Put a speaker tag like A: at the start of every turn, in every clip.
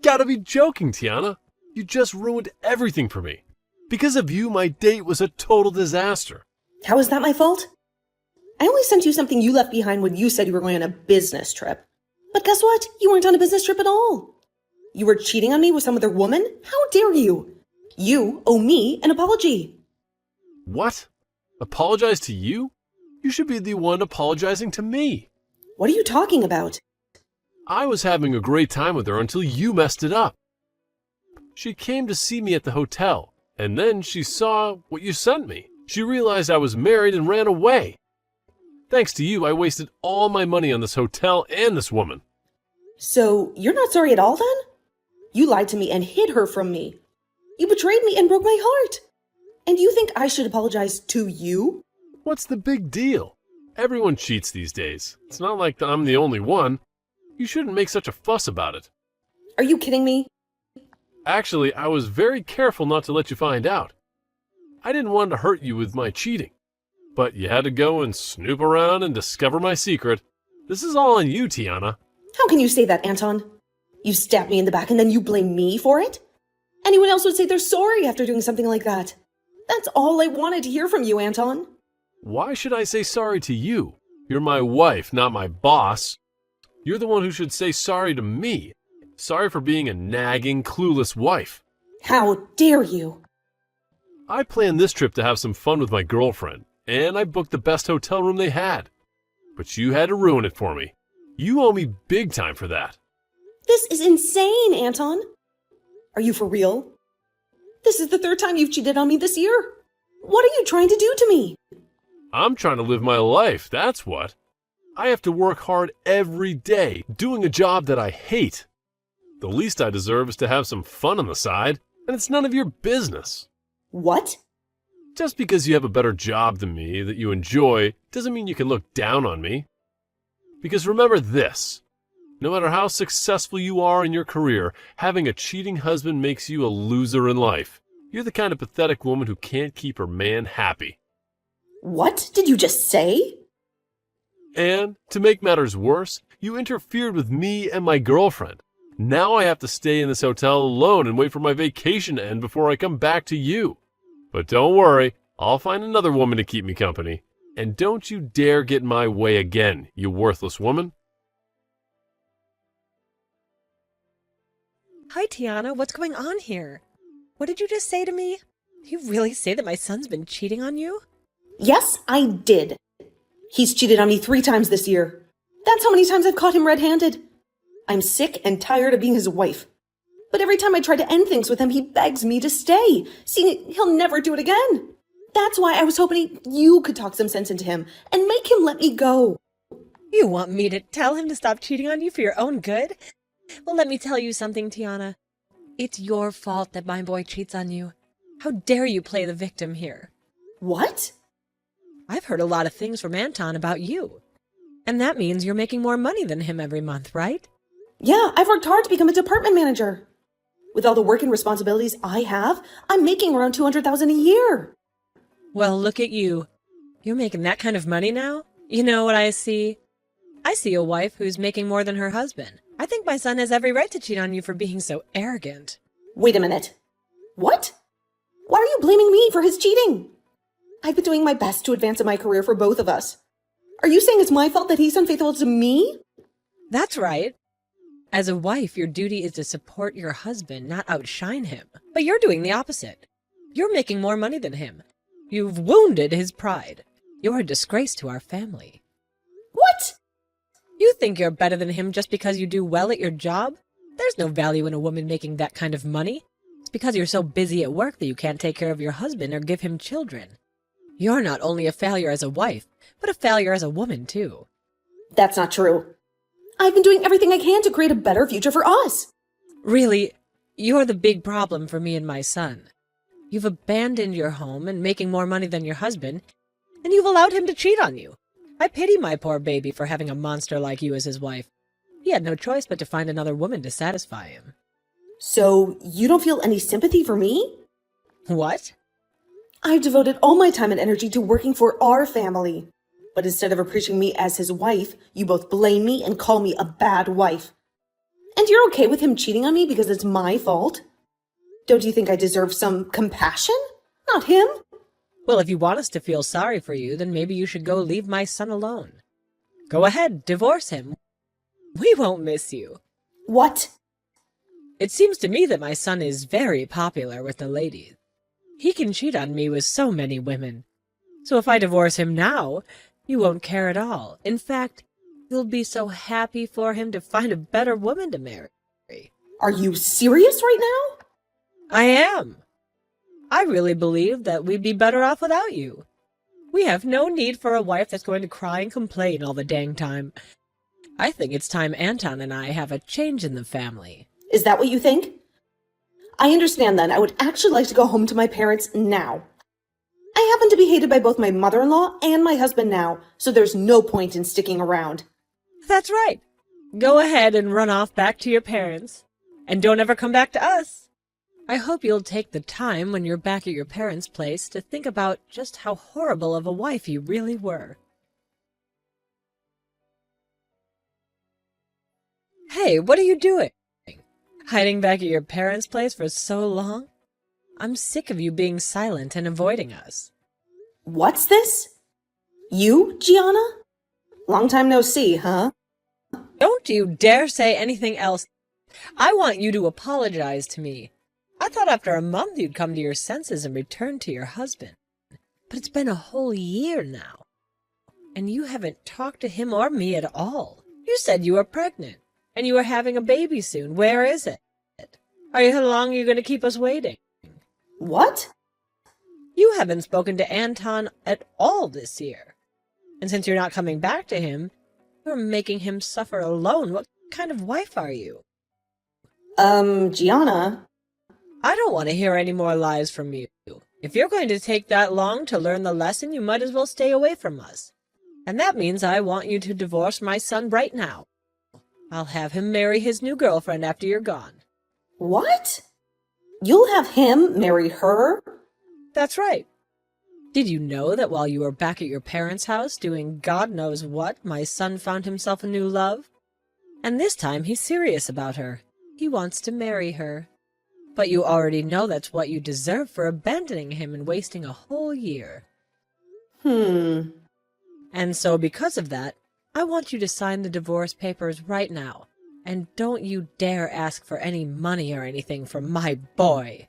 A: Gotta be joking, Tiana. You just ruined everything for me. Because of you, my date was a total disaster.
B: How is that my fault? I only sent you something you left behind when you said you were going on a business trip. But guess what? You weren't on a business trip at all. You were cheating on me with some other woman? How dare you? You owe me an apology.
A: What? Apologize to you? You should be the one apologizing to me.
B: What are you talking about?
A: I was having a great time with her until you messed it up. She came to see me at the hotel, and then she saw what you sent me. She realized I was married and ran away. Thanks to you, I wasted all my money on this hotel and this woman.
B: So, you're not sorry at all then? You lied to me and hid her from me. You betrayed me and broke my heart. And you think I should apologize to you?
A: What's the big deal? Everyone cheats these days. It's not like I'm the only one. You shouldn't make such a fuss about it.
B: Are you kidding me?
A: Actually, I was very careful not to let you find out. I didn't want to hurt you with my cheating. But you had to go and snoop around and discover my secret. This is all on you, Tiana.
B: How can you say that, Anton? You stabbed me in the back and then you blame me for it? Anyone else would say they're sorry after doing something like that. That's all I wanted to hear from you, Anton.
A: Why should I say sorry to you? You're my wife, not my boss. You're the one who should say sorry to me. Sorry for being a nagging, clueless wife.
B: How dare you?
A: I planned this trip to have some fun with my girlfriend, and I booked the best hotel room they had. But you had to ruin it for me. You owe me big time for that.
B: This is insane, Anton. Are you for real? This is the third time you've cheated on me this year. What are you trying to do to me?
A: I'm trying to live my life, that's what. I have to work hard every day, doing a job that I hate. The least I deserve is to have some fun on the side, and it's none of your business.
B: What?
A: Just because you have a better job than me that you enjoy doesn't mean you can look down on me. Because remember this, no matter how successful you are in your career, having a cheating husband makes you a loser in life. You're the kind of pathetic woman who can't keep her man happy.
B: What did you just say?
A: And, to make matters worse, you interfered with me and my girlfriend. Now I have to stay in this hotel alone and wait for my vacation to end before I come back to you. But don't worry, I'll find another woman to keep me company. And don't you dare get in my way again, you worthless woman.
C: Hi, Tiana. What's going on here? What did you just say to me? You really say that my son's been cheating on you?
B: Yes, I did. He's cheated on me 3 times this year. That's how many times I've caught him red-handed. I'm sick and tired of being his wife. But every time I try to end things with him, he begs me to stay. See, he'll never do it again. That's why I was hoping you could talk some sense into him and make him let me go.
C: You want me to tell him to stop cheating on you for your own good? Well, let me tell you something, Tiana. It's your fault that my boy cheats on you. How dare you play the victim here?
B: What?
C: I've heard a lot of things from Anton about you. And that means you're making more money than him every month, right?
B: Yeah, I've worked hard to become a department manager. With all the work and responsibilities I have, I'm making around $200,000 a year.
C: Well, look at you. You're making that kind of money now? You know what I see? I see a wife who's making more than her husband. I think my son has every right to cheat on you for being so arrogant.
B: Wait a minute. What? Why are you blaming me for his cheating? I've been doing my best to advance in my career for both of us. Are you saying it's my fault that he's unfaithful to me?
C: That's right. As a wife, your duty is to support your husband, not outshine him. But you're doing the opposite. You're making more money than him. You've wounded his pride. You're a disgrace to our family.
B: What?
C: You think you're better than him just because you do well at your job? There's no value in a woman making that kind of money. It's because you're so busy at work that you can't take care of your husband or give him children. You're not only a failure as a wife, but a failure as a woman, too.
B: That's not true. I've been doing everything I can to create a better future for us.
C: Really, you're the big problem for me and my son. You've abandoned your home and making more money than your husband, and you've allowed him to cheat on you. I pity my poor baby for having a monster like you as his wife. He had no choice but to find another woman to satisfy him.
B: So, you don't feel any sympathy for me?
C: What?
B: I've devoted all my time and energy to working for our family. But instead of appreciating me as his wife, you both blame me and call me a bad wife. And you're okay with him cheating on me because it's my fault? Don't you think I deserve some compassion? Not him.
C: Well, if you want us to feel sorry for you, then maybe you should go leave my son alone. Go ahead, divorce him. We won't miss you.
B: What?
C: It seems to me that my son is very popular with the ladies. He can cheat on me with so many women. So if I divorce him now, you won't care at all. In fact, you'll be so happy for him to find a better woman to marry.
B: Are you serious right now?
C: I am. I really believe that we'd be better off without you. We have no need for a wife that's going to cry and complain all the dang time. I think it's time Anton and I have a change in the family.
B: Is that what you think? I understand then. I would actually like to go home to my parents now. I happen to be hated by both my mother-in-law and my husband now, so there's no point in sticking around.
C: That's right. Go ahead and run off back to your parents. And don't ever come back to us. I hope you'll take the time when you're back at your parents' place to think about just how horrible of a wife you really were. Hey, what are you doing? Hiding back at your parents' place for so long? I'm sick of you being silent and avoiding us.
B: What's this? You, Gianna? Long time no see, huh?
C: Don't you dare say anything else. I want you to apologize to me. I thought after a month you'd come to your senses and return to your husband. But it's been a whole year now. And you haven't talked to him or me at all. You said you were pregnant. And you are having a baby soon. Where is it? How long are you going to keep us waiting?
B: What?
C: You haven't spoken to Anton at all this year. And since you're not coming back to him, you're making him suffer alone. What kind of wife are you?
B: Gianna?
C: I don't want to hear any more lies from you. If you're going to take that long to learn the lesson, you might as well stay away from us. And that means I want you to divorce my son right now. I'll have him marry his new girlfriend after you're gone.
B: What? You'll have him marry her?
C: That's right. Did you know that while you were back at your parents' house doing God knows what, my son found himself a new love? And this time he's serious about her. He wants to marry her. But you already know that's what you deserve for abandoning him and wasting a whole year. And so because of that, I want you to sign the divorce papers right now. And don't you dare ask for any money or anything from my boy.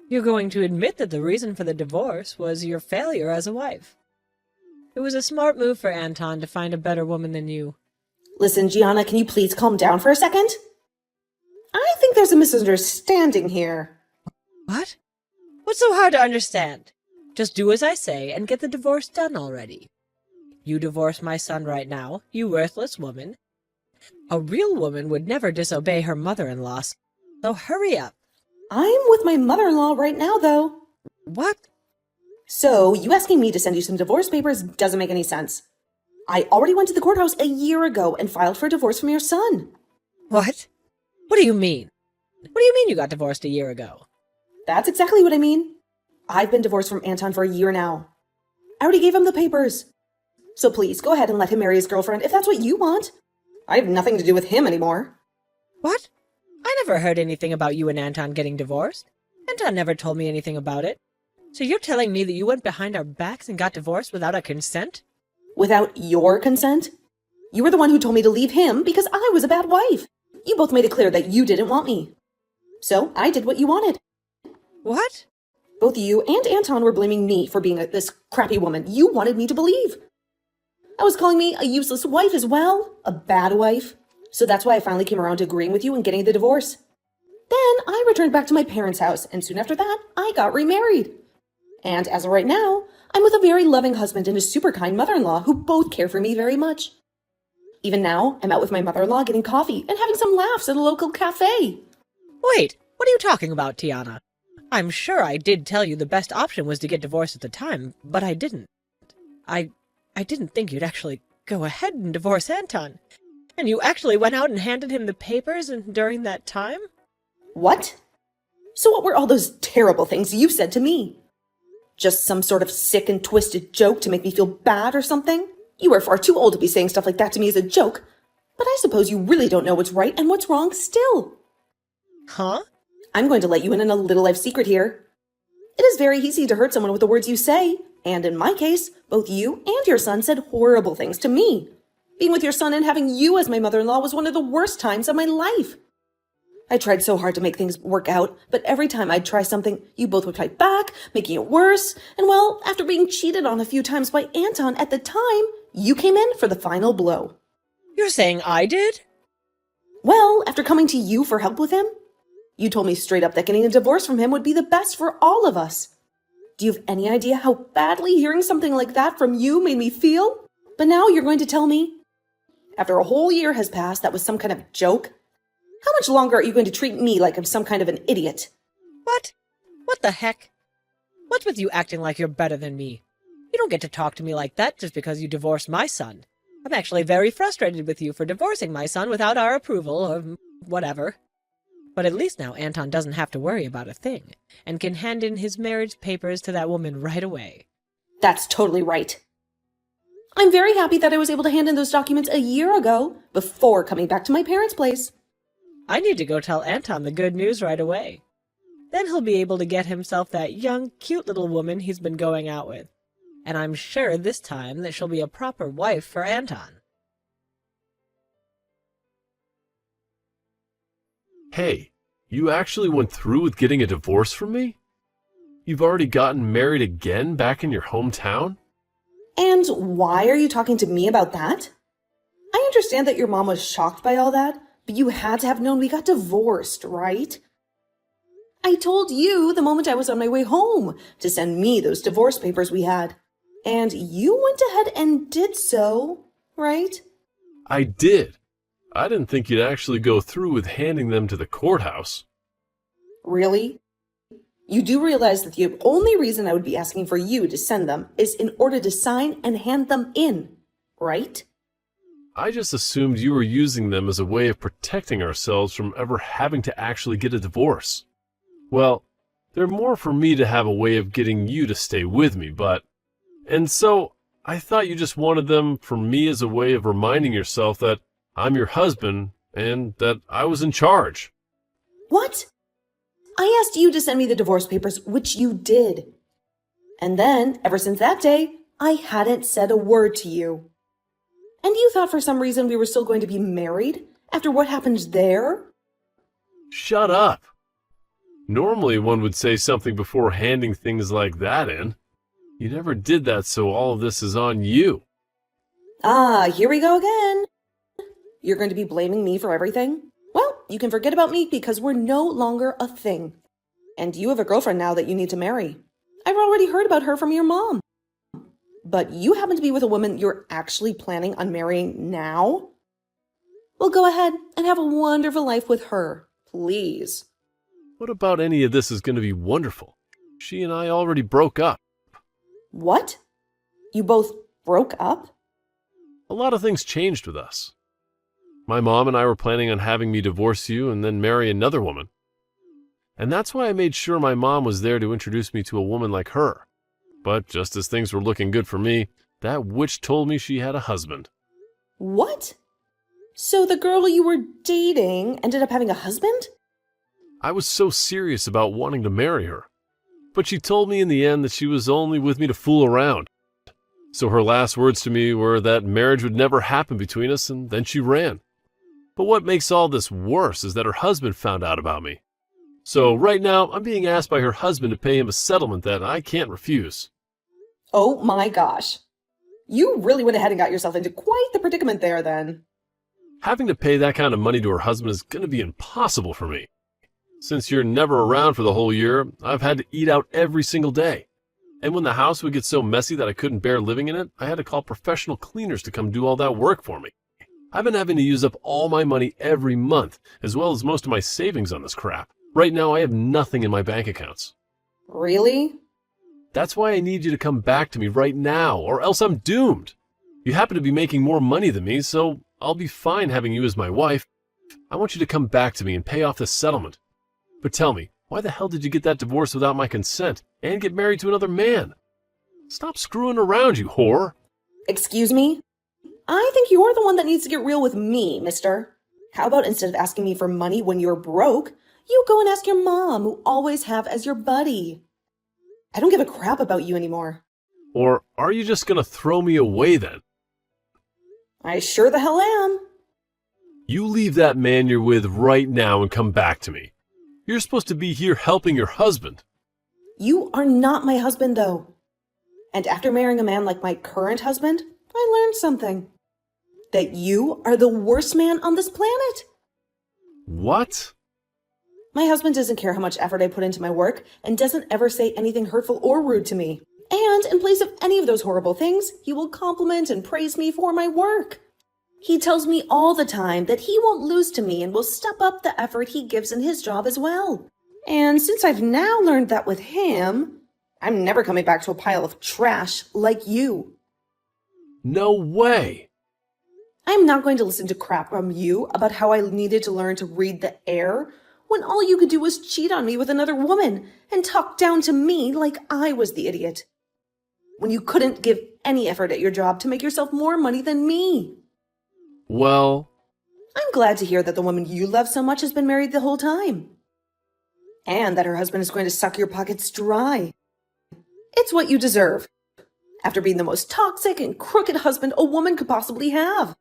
C: You're going to admit that the reason for the divorce was your failure as a wife. It was a smart move for Anton to find a better woman than you.
B: Listen, Gianna, can you please calm down for a second? I think there's a misunderstanding here.
C: What? What's so hard to understand? Just do as I say and get the divorce done already. You divorce my son right now, you worthless woman. A real woman would never disobey her mother-in-law, so hurry up.
B: I'm with my mother-in-law right now, though.
C: What?
B: So, you asking me to send you some divorce papers doesn't make any sense. I already went to the courthouse a year ago and filed for a divorce from your son.
C: What? What do you mean? What do you mean you got divorced a year ago?
B: That's exactly what I mean. I've been divorced from Anton for a year now. I already gave him the papers. So please, go ahead and let him marry his girlfriend if that's what you want. I have nothing to do with him anymore.
C: What? I never heard anything about you and Anton getting divorced. Anton never told me anything about it. So you're telling me that you went behind our backs and got divorced without our consent?
B: Without your consent? You were the one who told me to leave him because I was a bad wife. You both made it clear that you didn't want me. So I did what you wanted.
C: What?
B: Both you and Anton were blaming me for being this crappy woman you wanted me to believe. I was calling me a useless wife as well, a bad wife. So that's why I finally came around to agreeing with you and getting the divorce. Then I returned back to my parents' house, and soon after that, I got remarried. And as of right now, I'm with a very loving husband and a super kind mother-in-law who both care for me very much. Even now, I'm out with my mother-in-law getting coffee and having some laughs at a local cafe.
C: Wait, what are you talking about, Tiana? I'm sure I did tell you the best option was to get divorced at the time, but I didn't. I didn't think you'd actually go ahead and divorce Anton. And you actually went out and handed him the papers during that time?
B: What? So what were all those terrible things you said to me? Just some sort of sick and twisted joke to make me feel bad or something? You are far too old to be saying stuff like that to me as a joke. But I suppose you really don't know what's right and what's wrong still.
C: Huh?
B: I'm going to let you in on a little life secret here. It is very easy to hurt someone with the words you say, and in my case, both you and your son said horrible things to me. Being with your son and having you as my mother-in-law was one of the worst times of my life. I tried so hard to make things work out, but every time I'd try something, you both would fight back, making it worse. And well, after being cheated on a few times by Anton at the time, you came in for the final blow.
C: You're saying I did?
B: Well, after coming to you for help with him, you told me straight up that getting a divorce from him would be the best for all of us. Do you have any idea how badly hearing something like that from you made me feel? But now you're going to tell me, after a whole year has passed, that was some kind of joke? How much longer are you going to treat me like I'm some kind of an idiot?
C: What? What the heck? What's with you acting like you're better than me? You don't get to talk to me like that just because you divorced my son. I'm actually very frustrated with you for divorcing my son without our approval or whatever. But at least now Anton doesn't have to worry about a thing and can hand in his marriage papers to that woman right away.
B: That's totally right. I'm very happy that I was able to hand in those documents a year ago, before coming back to my parents' place.
C: I need to go tell Anton the good news right away. Then he'll be able to get himself that young, cute little woman he's been going out with. And I'm sure this time that she'll be a proper wife for Anton.
A: Hey, you actually went through with getting a divorce from me? You've already gotten married again back in your hometown?
B: And why are you talking to me about that? I understand that your mom was shocked by all that, but you had to have known we got divorced, right? I told you the moment I was on my way home to send me those divorce papers we had. And you went ahead and did so, right?
A: I did. I didn't think you'd actually go through with handing them to the courthouse.
B: Really? You do realize that the only reason I would be asking for you to send them is in order to sign and hand them in, right?
A: I just assumed you were using them as a way of protecting ourselves from ever having to actually get a divorce. Well, they're more for me to have a way of getting you to stay with me, but... And so, I thought you just wanted them for me as a way of reminding yourself that I'm your husband and that I was in charge.
B: What? I asked you to send me the divorce papers, which you did. And then, ever since that day, I hadn't said a word to you. And you thought for some reason we were still going to be married after what happened there?
A: Shut up. Normally one would say something before handing things like that in. You never did that, so all of this is on you.
B: Ah, here we go again. You're going to be blaming me for everything? Well, you can forget about me because we're no longer a thing. And you have a girlfriend now that you need to marry. I've already heard about her from your mom. But you happen to be with a woman you're actually planning on marrying now? Well, go ahead and have a wonderful life with her, please.
A: What about any of this is going to be wonderful? She and I already broke up.
B: What? You both broke up?
A: A lot of things changed with us. My mom and I were planning on having me divorce you and then marry another woman. And that's why I made sure my mom was there to introduce me to a woman like her. But just as things were looking good for me, that witch told me she had a husband.
B: What? So the girl you were dating ended up having a husband?
A: I was so serious about wanting to marry her. But she told me in the end that she was only with me to fool around. So her last words to me were that marriage would never happen between us, and then she ran. But what makes all this worse is that her husband found out about me. So right now, I'm being asked by her husband to pay him a settlement that I can't refuse.
B: Oh my gosh. You really went ahead and got yourself into quite the predicament there then.
A: Having to pay that kind of money to her husband is going to be impossible for me. Since you're never around for the whole year, I've had to eat out every single day. And when the house would get so messy that I couldn't bear living in it, I had to call professional cleaners to come do all that work for me. I've been having to use up all my money every month, as well as most of my savings on this crap. Right now, I have nothing in my bank accounts.
B: Really?
A: That's why I need you to come back to me right now, or else I'm doomed. You happen to be making more money than me, so I'll be fine having you as my wife. I want you to come back to me and pay off this settlement. But tell me, why the hell did you get that divorce without my consent and get married to another man? Stop screwing around, you whore.
B: Excuse me? I think you're the one that needs to get real with me, mister. How about instead of asking me for money when you're broke, you go and ask your mom, who always have as your buddy. I don't give a crap about you anymore.
A: Or are you just gonna throw me away then?
B: I sure the hell am.
A: You leave that man you're with right now and come back to me. You're supposed to be here helping your husband.
B: You are not my husband, though. And after marrying a man like my current husband, I learned something. That you are the worst man on this planet.
A: What?
B: My husband doesn't care how much effort I put into my work and doesn't ever say anything hurtful or rude to me. And in place of any of those horrible things, he will compliment and praise me for my work. He tells me all the time that he won't lose to me and will step up the effort he gives in his job as well. And since I've now learned that with him, I'm never coming back to a pile of trash like you.
A: No way.
B: I'm not going to listen to crap from you about how I needed to learn to read the air when all you could do was cheat on me with another woman and talk down to me like I was the idiot. When you couldn't give any effort at your job to make yourself more money than me.
A: Well,
B: I'm glad to hear that the woman you love so much has been married the whole time. And that her husband is going to suck your pockets dry. It's what you deserve. After being the most toxic and crooked husband a woman could possibly have.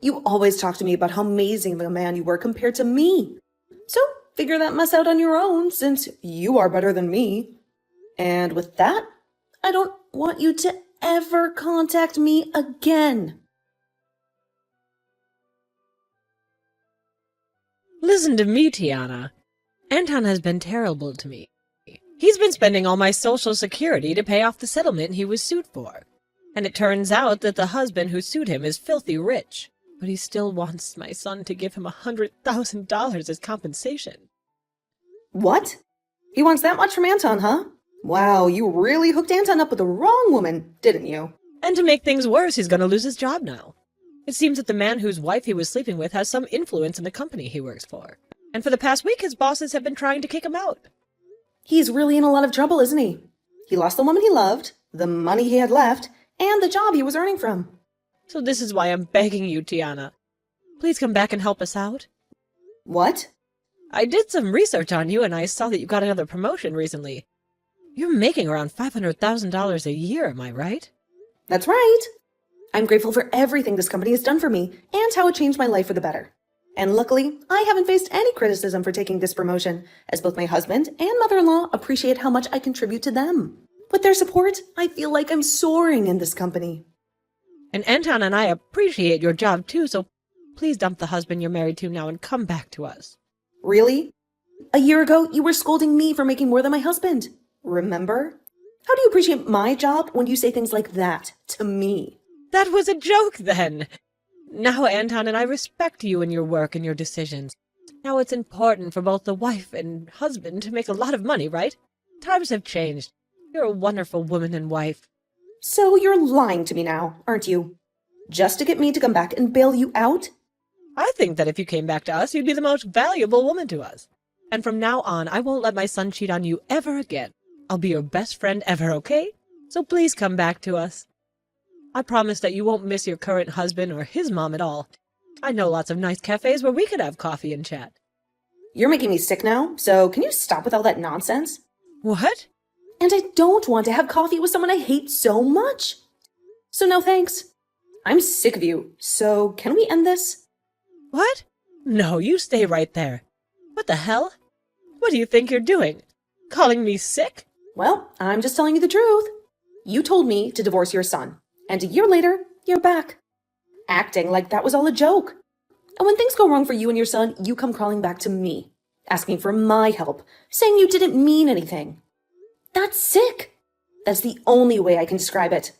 B: You always talk to me about how amazing of a man you were compared to me. So figure that mess out on your own, since you are better than me. And with that, I don't want you to ever contact me again.
C: Listen to me, Tiana. Anton has been terrible to me. He's been spending all my Social Security to pay off the settlement he was sued for. And it turns out that the husband who sued him is filthy rich. But he still wants my son to give him $100,000 as compensation.
B: What? He wants that much from Anton, huh? Wow, you really hooked Anton up with the wrong woman, didn't you?
C: And to make things worse, he's going to lose his job now. It seems that the man whose wife he was sleeping with has some influence in the company he works for. And for the past week, his bosses have been trying to kick him out.
B: He's really in a lot of trouble, isn't he? He lost the woman he loved, the money he had left, and the job he was earning from.
C: So this is why I'm begging you, Tiana. Please come back and help us out.
B: What?
C: I did some research on you, and I saw that you got another promotion recently. You're making around $500,000 a year, am I right?
B: That's right. I'm grateful for everything this company has done for me and how it changed my life for the better. And luckily, I haven't faced any criticism for taking this promotion, as both my husband and mother-in-law appreciate how much I contribute to them. With their support, I feel like I'm soaring in this company.
C: And Anton and I appreciate your job too, so please dump the husband you're married to now and come back to us.
B: Really? A year ago, you were scolding me for making more than my husband. Remember? How do you appreciate my job when you say things like that to me?
C: That was a joke then. Now Anton and I respect you and your work and your decisions. Now it's important for both the wife and husband to make a lot of money, right? Times have changed. You're a wonderful woman and wife.
B: So you're lying to me now, aren't you? Just to get me to come back and bail you out?
C: I think that if you came back to us, you'd be the most valuable woman to us. And from now on, I won't let my son cheat on you ever again. I'll be your best friend ever, okay? So please come back to us. I promise that you won't miss your current husband or his mom at all. I know lots of nice cafes where we could have coffee and chat.
B: You're making me sick now, so can you stop with all that nonsense?
C: What?
B: And I don't want to have coffee with someone I hate so much. So no thanks. I'm sick of you, so can we end this?
C: What? No, you stay right there. What the hell? What do you think you're doing? Calling me sick?
B: Well, I'm just telling you the truth. You told me to divorce your son, and a year later, you're back. Acting like that was all a joke. And when things go wrong for you and your son, you come crawling back to me, asking for my help, saying you didn't mean anything. That's sick. That's the only way I can describe it.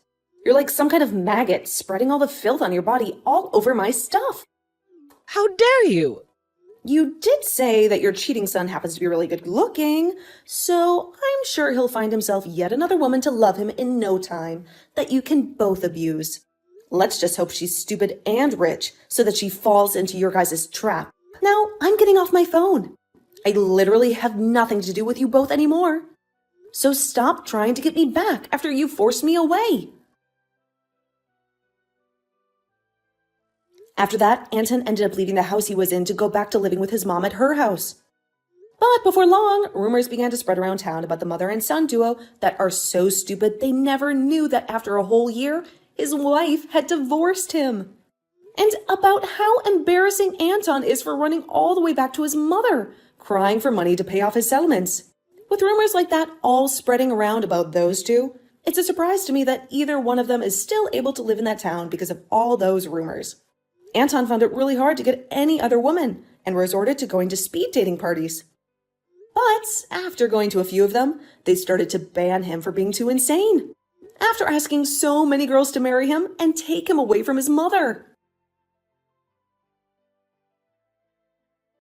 B: You're like some kind of maggot spreading all the filth on your body all over my stuff.
C: How dare you?
B: You did say that your cheating son happens to be really good looking, so I'm sure he'll find himself yet another woman to love him in no time that you can both abuse. Let's just hope she's stupid and rich so that she falls into your guys' trap. Now, I'm getting off my phone. I literally have nothing to do with you both anymore. So stop trying to get me back after you forced me away. After that, Anton ended up leaving the house he was in to go back to living with his mom at her house. But before long, rumors began to spread around town about the mother and son duo that are so stupid they never knew that after a whole year, his wife had divorced him. And about how embarrassing Anton is for running all the way back to his mother, crying for money to pay off his settlements. With rumors like that all spreading around about those two, it's a surprise to me that either one of them is still able to live in that town because of all those rumors. Anton found it really hard to get any other woman and resorted to going to speed dating parties. But after going to a few of them, they started to ban him for being too insane. After asking so many girls to marry him and take him away from his mother.